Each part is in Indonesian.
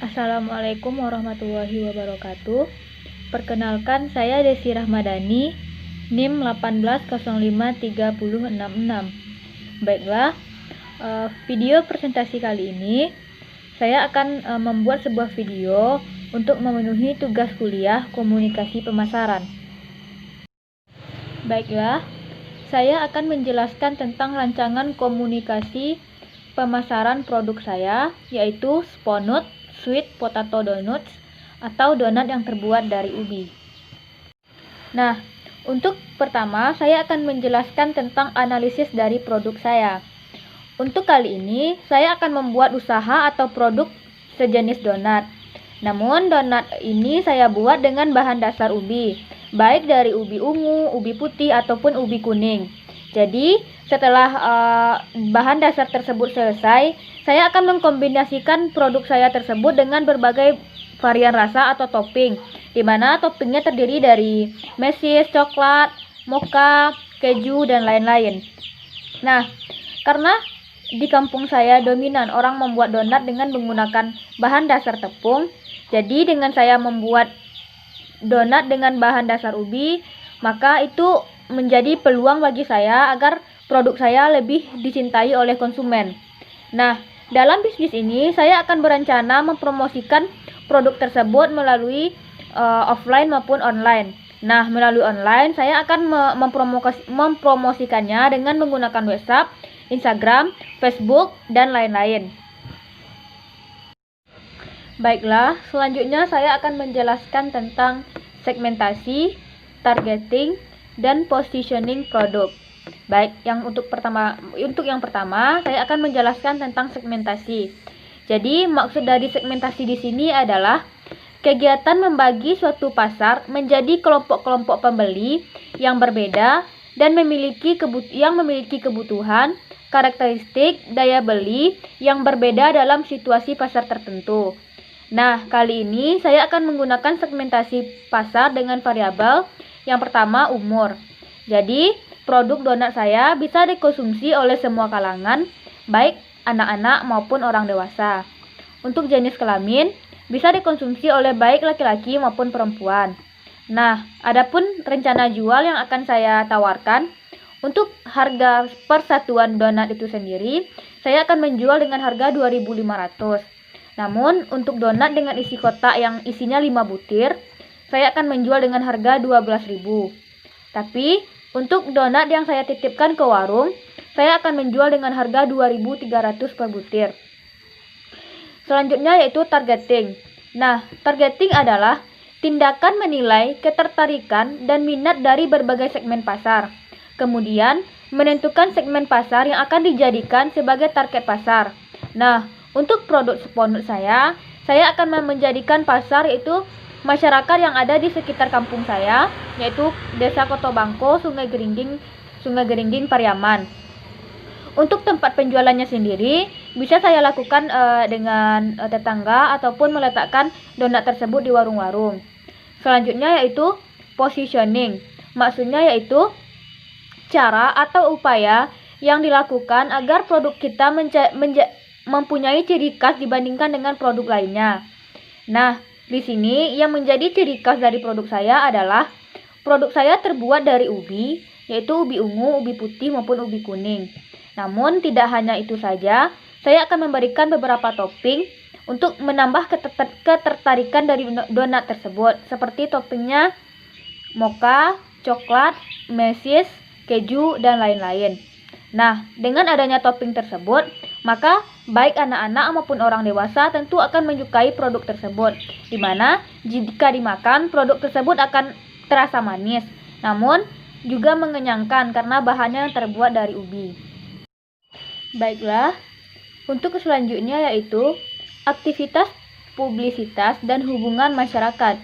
Assalamualaikum warahmatullahi wabarakatuh. Perkenalkan, saya Desi Rahmadani, NIM 18053066. Baiklah, video presentasi kali ini saya akan membuat sebuah video untuk memenuhi tugas kuliah komunikasi pemasaran. Baiklah, saya akan menjelaskan tentang rancangan komunikasi pemasaran produk saya, yaitu Sponut Sweet Potato Donuts atau donat yang terbuat dari ubi. Nah, untuk pertama saya akan menjelaskan tentang analisis dari produk saya. Untuk kali ini saya akan membuat usaha atau produk sejenis donat. Namun donat ini saya buat dengan bahan dasar ubi, baik dari ubi ungu, ubi putih ataupun ubi kuning. Jadi setelah bahan dasar tersebut selesai, saya akan mengkombinasikan produk saya tersebut dengan berbagai varian rasa atau topping, di mana toppingnya terdiri dari mesis, coklat, mocha, keju, dan lain-lain. Nah, karena di kampung saya dominan orang membuat donat dengan menggunakan bahan dasar tepung, jadi dengan saya membuat donat dengan bahan dasar ubi, maka itu menjadi peluang bagi saya agar produk saya lebih dicintai oleh konsumen. Nah, dalam bisnis ini saya akan berencana mempromosikan produk tersebut melalui offline maupun online. Nah, melalui online saya akan mempromosikannya dengan menggunakan WhatsApp, Instagram, Facebook, dan lain-lain. Baiklah, selanjutnya saya akan menjelaskan tentang segmentasi, targeting, dan positioning produk. Baik, untuk yang pertama saya akan menjelaskan tentang segmentasi. Jadi, maksud dari segmentasi di sini adalah kegiatan membagi suatu pasar menjadi kelompok-kelompok pembeli yang berbeda dan memiliki kebutuhan, karakteristik, daya beli yang berbeda dalam situasi pasar tertentu. Nah, kali ini saya akan menggunakan segmentasi pasar dengan variabel. Yang pertama, umur. Jadi, produk donat saya bisa dikonsumsi oleh semua kalangan, baik anak-anak maupun orang dewasa. Untuk jenis kelamin, bisa dikonsumsi oleh baik laki-laki maupun perempuan. Nah, adapun rencana jual yang akan saya tawarkan, untuk harga per satuan donat itu sendiri, saya akan menjual dengan harga 2.500. Namun, untuk donat dengan isi kotak yang isinya 5 butir, saya akan menjual dengan harga 12.000. Tapi, untuk donat yang saya titipkan ke warung, saya akan menjual dengan harga 2.300 per butir. Selanjutnya yaitu targeting. Nah, targeting adalah tindakan menilai ketertarikan dan minat dari berbagai segmen pasar. Kemudian, menentukan segmen pasar yang akan dijadikan sebagai target pasar. Nah, untuk produk Sponut saya akan menjadikan pasar yaitu masyarakat yang ada di sekitar kampung saya, yaitu Desa Kotobangko, Sungai Geringging, Pariaman. Untuk tempat penjualannya sendiri, bisa saya lakukan dengan tetangga ataupun meletakkan donat tersebut di warung-warung. Selanjutnya yaitu positioning. Maksudnya yaitu cara atau upaya yang dilakukan agar produk kita mempunyai ciri khas dibandingkan dengan produk lainnya. Nah, di sini yang menjadi ciri khas dari produk saya adalah produk saya terbuat dari ubi, yaitu ubi ungu, ubi putih maupun ubi kuning. Namun tidak hanya itu saja, saya akan memberikan beberapa topping untuk menambah ketertarikan dari donat tersebut, seperti toppingnya mocha, coklat, mesis, keju, dan lain-lain. Nah, dengan adanya topping tersebut, maka baik anak-anak maupun orang dewasa tentu akan menyukai produk tersebut, di mana jika dimakan, produk tersebut akan terasa manis, namun juga mengenyangkan karena bahannya yang terbuat dari ubi. Baiklah, untuk selanjutnya yaitu aktivitas publisitas dan hubungan masyarakat.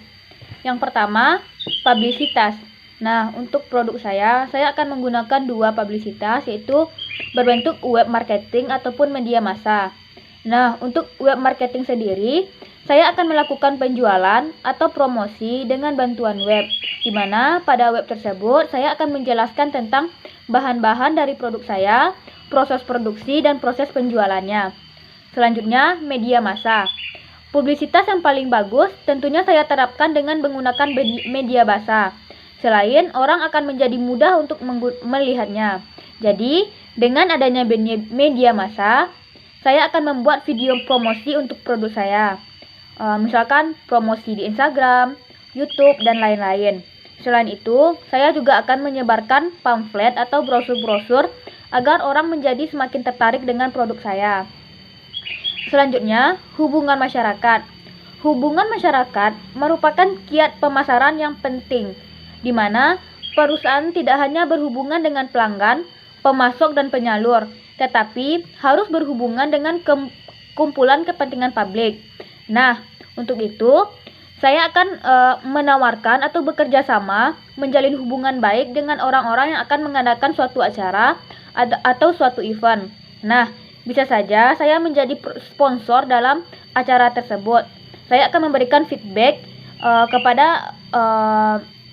Yang pertama, publisitas. Nah, untuk produk saya akan menggunakan 2 publisitas, yaitu berbentuk web marketing ataupun media massa. Nah, untuk web marketing sendiri, saya akan melakukan penjualan atau promosi dengan bantuan web, di mana pada web tersebut saya akan menjelaskan tentang bahan-bahan dari produk saya, proses produksi, dan proses penjualannya. Selanjutnya, media massa. Publisitas yang paling bagus tentunya saya terapkan dengan menggunakan media basah. Selain orang akan menjadi mudah untuk melihatnya. Jadi, dengan adanya media massa, saya akan membuat video promosi untuk produk saya. Misalkan promosi di Instagram, YouTube, dan lain-lain. Selain itu, saya juga akan menyebarkan pamflet atau brosur-brosur agar orang menjadi semakin tertarik dengan produk saya. Selanjutnya, hubungan masyarakat. Hubungan masyarakat merupakan kiat pemasaran yang penting, di mana perusahaan tidak hanya berhubungan dengan pelanggan, pemasok, dan penyalur, tetapi harus berhubungan dengan kumpulan kepentingan publik. Nah, untuk itu, saya akan menawarkan atau bekerja sama menjalin hubungan baik dengan orang-orang yang akan mengadakan suatu acara atau suatu event. Nah, bisa saja saya menjadi sponsor dalam acara tersebut. Saya akan memberikan feedback kepada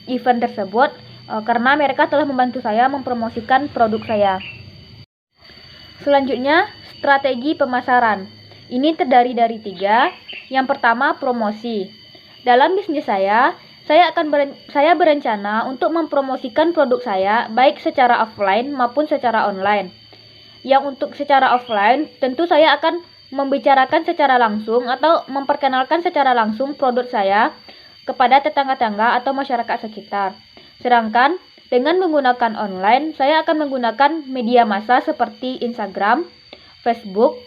event tersebut karena mereka telah membantu saya mempromosikan produk saya. Selanjutnya, strategi pemasaran. Ini terdiri dari 3. Yang pertama, promosi. Dalam bisnis saya berencana untuk mempromosikan produk saya baik secara offline maupun secara online. Yang untuk secara offline, tentu saya akan membicarakan secara langsung atau memperkenalkan secara langsung produk saya kepada tetangga-tetangga atau masyarakat sekitar. Sedangkan dengan menggunakan online, saya akan menggunakan media massa seperti Instagram, Facebook,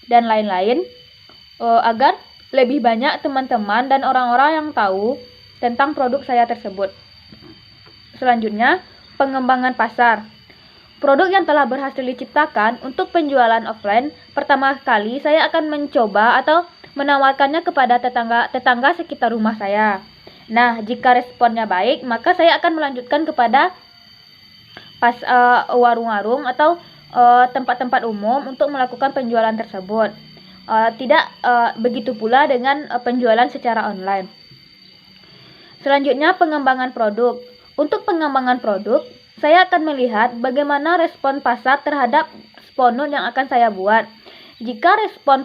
dan lain-lain agar lebih banyak teman-teman dan orang-orang yang tahu tentang produk saya tersebut. Selanjutnya, pengembangan pasar. Produk yang telah berhasil diciptakan untuk penjualan offline, pertama kali saya akan mencoba atau menawarkannya kepada tetangga sekitar rumah saya. Nah, jika responnya baik, maka saya akan melanjutkan kepada warung-warung atau tempat-tempat umum untuk melakukan penjualan tersebut. Tidak begitu pula dengan penjualan secara online. Selanjutnya, pengembangan produk. Untuk pengembangan produk, saya akan melihat bagaimana respon pasar terhadap spondon yang akan saya buat. Jika respon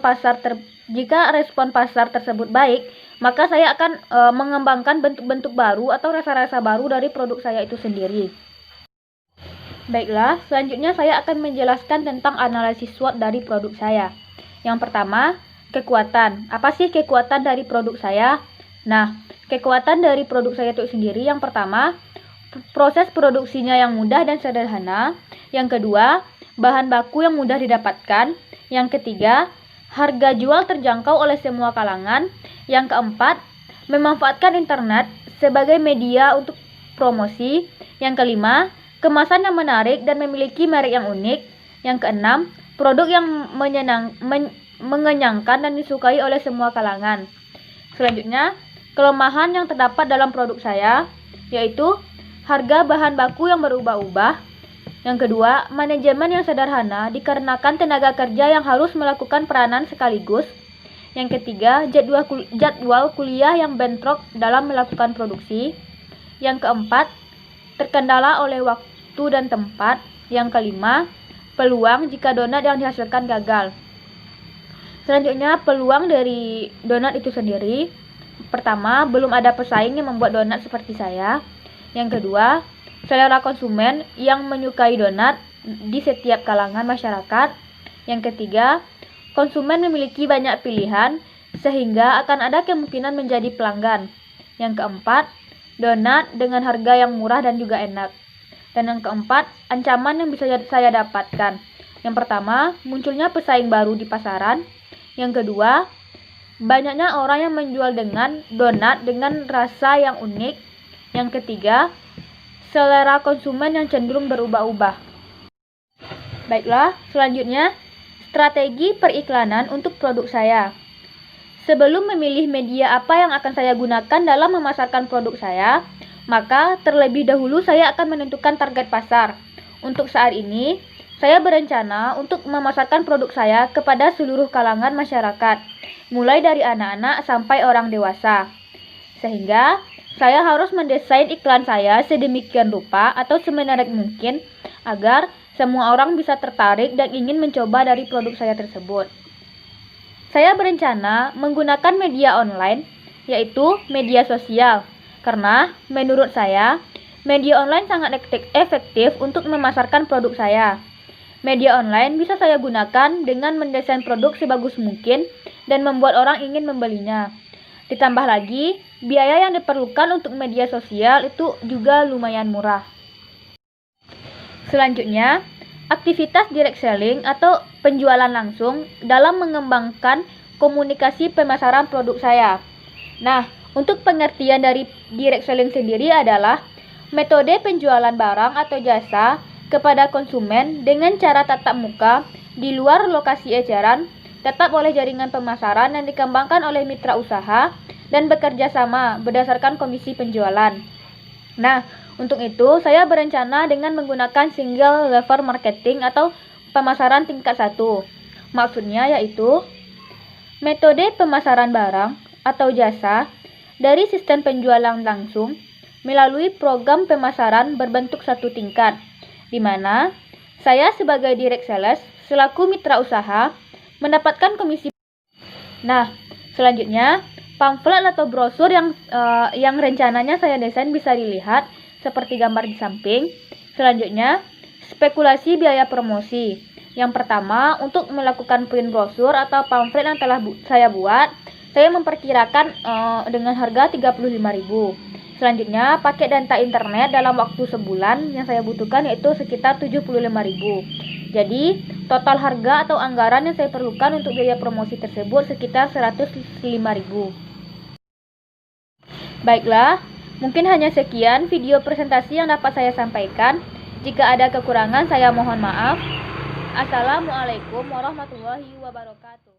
pasar tersebut baik, maka saya akan mengembangkan bentuk-bentuk baru atau rasa-rasa baru dari produk saya itu sendiri. Baiklah, selanjutnya saya akan menjelaskan tentang analisis SWOT dari produk saya. Yang pertama, kekuatan. Apa sih kekuatan dari produk saya? Nah, kekuatan dari produk saya itu sendiri, yang pertama, proses produksinya yang mudah dan sederhana. Yang kedua, bahan baku yang mudah didapatkan. Yang ketiga, harga jual terjangkau oleh semua kalangan. Yang keempat, memanfaatkan internet sebagai media untuk promosi. Yang kelima, kemasan yang menarik dan memiliki merek yang unik. Yang keenam, produk yang mengenyangkan dan disukai oleh semua kalangan. Selanjutnya, kelemahan yang terdapat dalam produk saya yaitu harga bahan baku yang berubah-ubah. Yang kedua, manajemen yang sederhana dikarenakan tenaga kerja yang harus melakukan peranan sekaligus. Yang ketiga, jadwal kuliah yang bentrok dalam melakukan produksi. Yang keempat, terkendala oleh waktu dan tempat. Yang kelima, peluang jika donat yang dihasilkan gagal. Selanjutnya, peluang dari donat itu sendiri. Pertama, belum ada pesaing yang membuat donat seperti saya. Yang kedua, selera konsumen yang menyukai donat di setiap kalangan masyarakat. Yang ketiga, konsumen memiliki banyak pilihan sehingga akan ada kemungkinan menjadi pelanggan. Yang keempat, donat dengan harga yang murah dan juga enak. Dan yang keempat, ancaman yang bisa saya dapatkan. Yang pertama, munculnya pesaing baru di pasaran. Yang kedua, banyaknya orang yang menjual dengan donat dengan rasa yang unik. Yang ketiga, selera konsumen yang cenderung berubah-ubah. Baiklah, selanjutnya, strategi periklanan untuk produk saya. Sebelum memilih media apa yang akan saya gunakan dalam memasarkan produk saya, maka terlebih dahulu saya akan menentukan target pasar. Untuk saat ini, saya berencana untuk memasarkan produk saya kepada seluruh kalangan masyarakat, mulai dari anak-anak sampai orang dewasa. Sehingga saya harus mendesain iklan saya sedemikian rupa atau semenarik mungkin agar semua orang bisa tertarik dan ingin mencoba dari produk saya tersebut. Saya berencana menggunakan media online, yaitu media sosial, karena menurut saya, media online sangat efektif untuk memasarkan produk saya. Media online bisa saya gunakan dengan mendesain produk sebagus mungkin dan membuat orang ingin membelinya. Ditambah lagi, biaya yang diperlukan untuk media sosial itu juga lumayan murah. Selanjutnya, aktivitas direct selling atau penjualan langsung dalam mengembangkan komunikasi pemasaran produk saya. Nah, untuk pengertian dari direct selling sendiri adalah metode penjualan barang atau jasa kepada konsumen dengan cara tatap muka di luar lokasi eceran, tetap oleh jaringan pemasaran yang dikembangkan oleh mitra usaha dan bekerja sama berdasarkan komisi penjualan. Nah, untuk itu saya berencana dengan menggunakan single level marketing atau pemasaran tingkat 1. Maksudnya yaitu metode pemasaran barang atau jasa dari sistem penjualan langsung melalui program pemasaran berbentuk satu tingkat, di mana saya sebagai direct sales selaku mitra usaha mendapatkan komisi. Nah, selanjutnya pamflet atau brosur yang rencananya saya desain bisa dilihat seperti gambar di samping. Selanjutnya, spekulasi biaya promosi. Yang pertama, untuk melakukan print brosur atau pamflet yang telah saya buat, saya memperkirakan dengan harga 35.000. Selanjutnya, paket data internet dalam waktu sebulan yang saya butuhkan yaitu sekitar 75.000. Jadi, total harga atau anggaran yang saya perlukan untuk biaya promosi tersebut sekitar 105.000. Baiklah, mungkin hanya sekian video presentasi yang dapat saya sampaikan. Jika ada kekurangan, saya mohon maaf. Assalamualaikum warahmatullahi wabarakatuh.